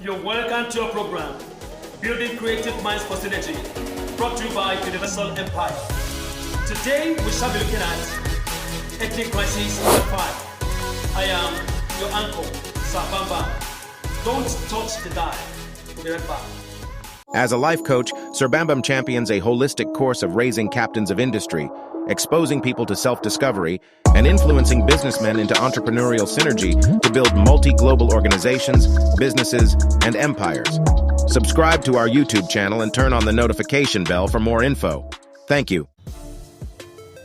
You're welcome to your program, Building Creative Minds for Synergy, brought to you by Universal Empire. Today, we shall be looking at Ethnic Crisis Part 5. I am your uncle, Sir Bamba. Don't touch the dial. We'll be right back. As a life coach, Sir Bambam champions a holistic course of raising captains of industry, exposing people to self-discovery, and influencing businessmen into entrepreneurial synergy to build multi-global organizations, businesses, and empires. Subscribe to our YouTube channel and turn on the notification bell for more info. Thank you.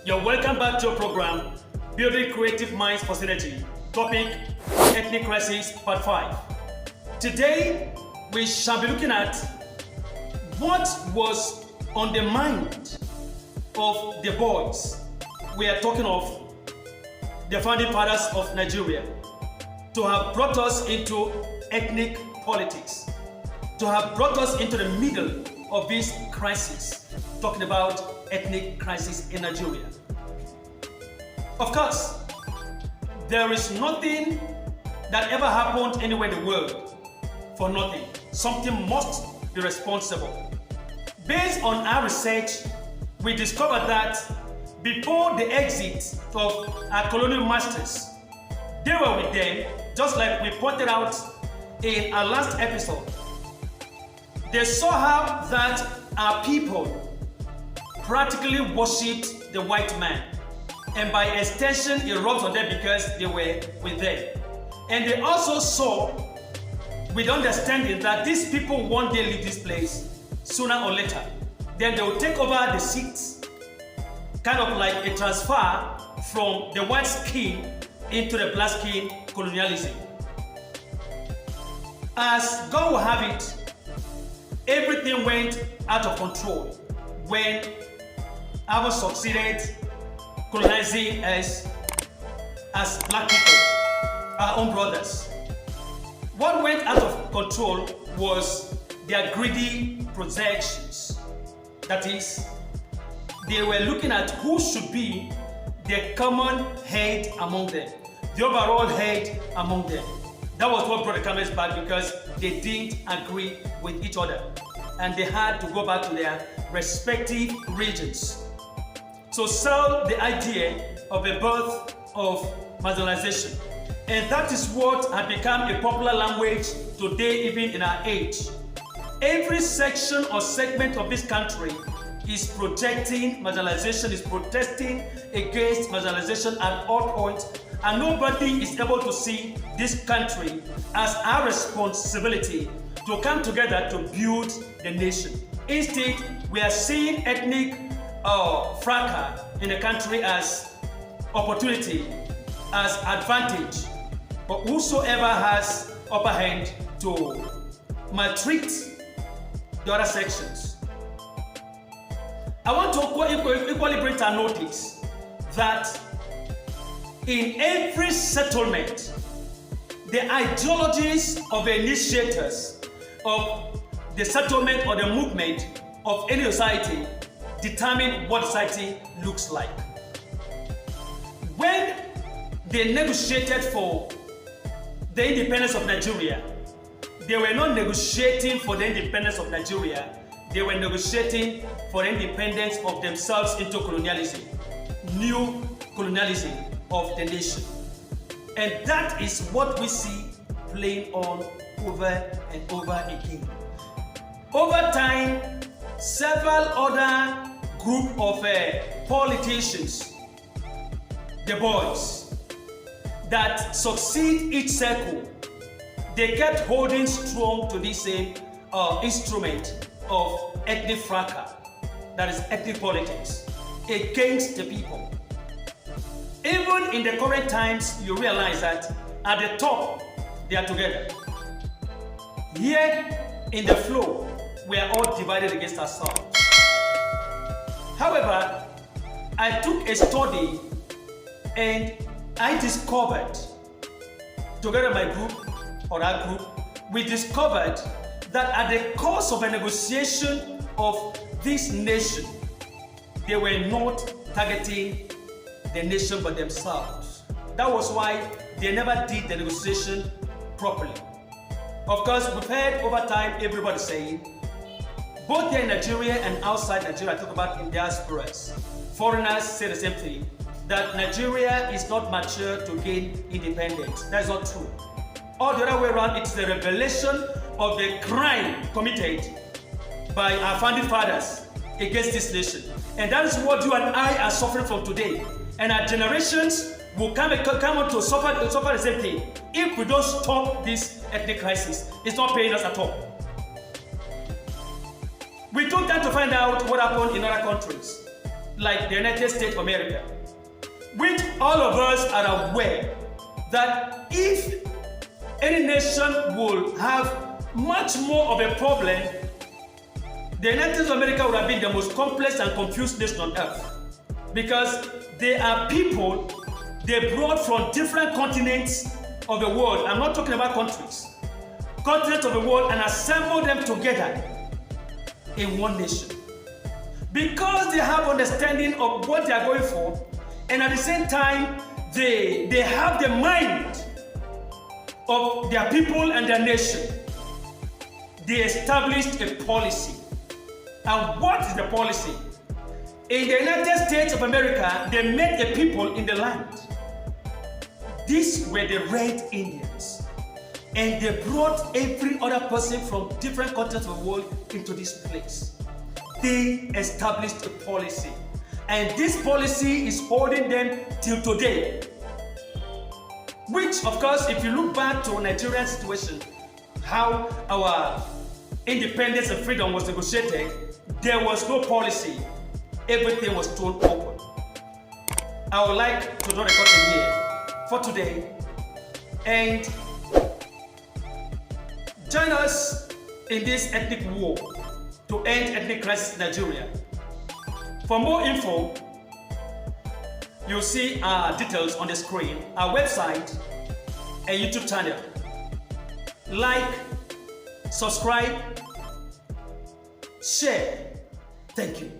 You're welcome back to your program, Building Creative Minds for Synergy. Topic, Ethnic Crisis Part 5. Today, we shall be looking at what was on the mind of the boys. We are talking of the founding fathers of Nigeria, to have brought us into ethnic politics, to have brought us into the middle of this crisis, talking about ethnic crisis in Nigeria. Of course, there is nothing that ever happened anywhere in the world for nothing. Something must be responsible. Based on our research, we discovered that before the exit of our colonial masters, they were with them, just like we pointed out in our last episode. They saw how that our people practically worshipped the white man, and by extension it rubs on them because they were with them. And they also saw with understanding that these people one day leave this place sooner or later. Then they will take over the seats, kind of like a transfer from the white skin into the black skin colonialism. As God will have it, everything went out of control when our succeeded colonizing us as black people, our own brothers. What went out of control was their greedy projections. That is, they were looking at who should be the common head among them, the overall head among them. That was what brought the Cameroons back, because they didn't agree with each other and they had to go back to their respective regions. So sell the idea of a birth of marginalization. And that is what had become a popular language today, even in our age. Every section or segment of this country is projecting marginalization, is protesting against marginalization at all points, and nobody is able to see this country as our responsibility to come together to build the nation. Instead, we are seeing ethnic fracas in the country as opportunity, as advantage, but whosoever has upper hand to maltreat the other sections. I want to equally bring to our notice that in every settlement, the ideologies of the initiators of the settlement or the movement of any society determine what society looks like. When they negotiated for the independence of Nigeria, they were not negotiating for the independence of Nigeria, they were negotiating for the independence of themselves into colonialism, new colonialism of the nation. And that is what we see playing on over and over again. Over time, several other group of politicians, the boys, that succeed each circle, they kept holding strong to this same instrument of ethnic fracas, that is ethnic politics, against the people. Even in the current times, you realize that at the top, they are together. Here in the flow, we are all divided against ourselves. However, I took a study and I discovered, together with my group, or our group, we discovered that at the course of a negotiation of this nation, they were not targeting the nation but themselves. That was why they never did the negotiation properly. Of course, we've heard over time everybody saying, both here in Nigeria and outside Nigeria, I talk about in diasporas, foreigners say the same thing, that Nigeria is not mature to gain independence. That's not true. All the other way around, it's the revelation of the crime committed by our founding fathers against this nation. And that is what you and I are suffering from today. And our generations will come on to suffer the same thing. If we don't stop this ethnic crisis, it's not paying us at all. We took time to find out what happened in other countries, like the United States of America, which all of us are aware that if any nation will have much more of a problem, the United States of America would have been the most complex and confused nation on earth, because they are people they brought from different continents of the world. I'm not talking about countries. Continents of the world, and assembled them together in one nation. Because they have understanding of what they are going for, and at the same time, they have the mind of their people and their nation. They established a policy. And what is the policy? In the United States of America, they made a people in the land. These were the Red Indians. And they brought every other person from different continents of the world into this place. They established a policy. And this policy is holding them till today. Which, of course, if you look back to Nigerian situation, how our independence and freedom was negotiated, there was no policy. Everything was thrown open. I would like to draw the curtain here for today and join us in this ethnic war to end ethnic crisis in Nigeria. For more info, you'll see our details on the screen, our website and YouTube channel. Like, subscribe, share. Thank you.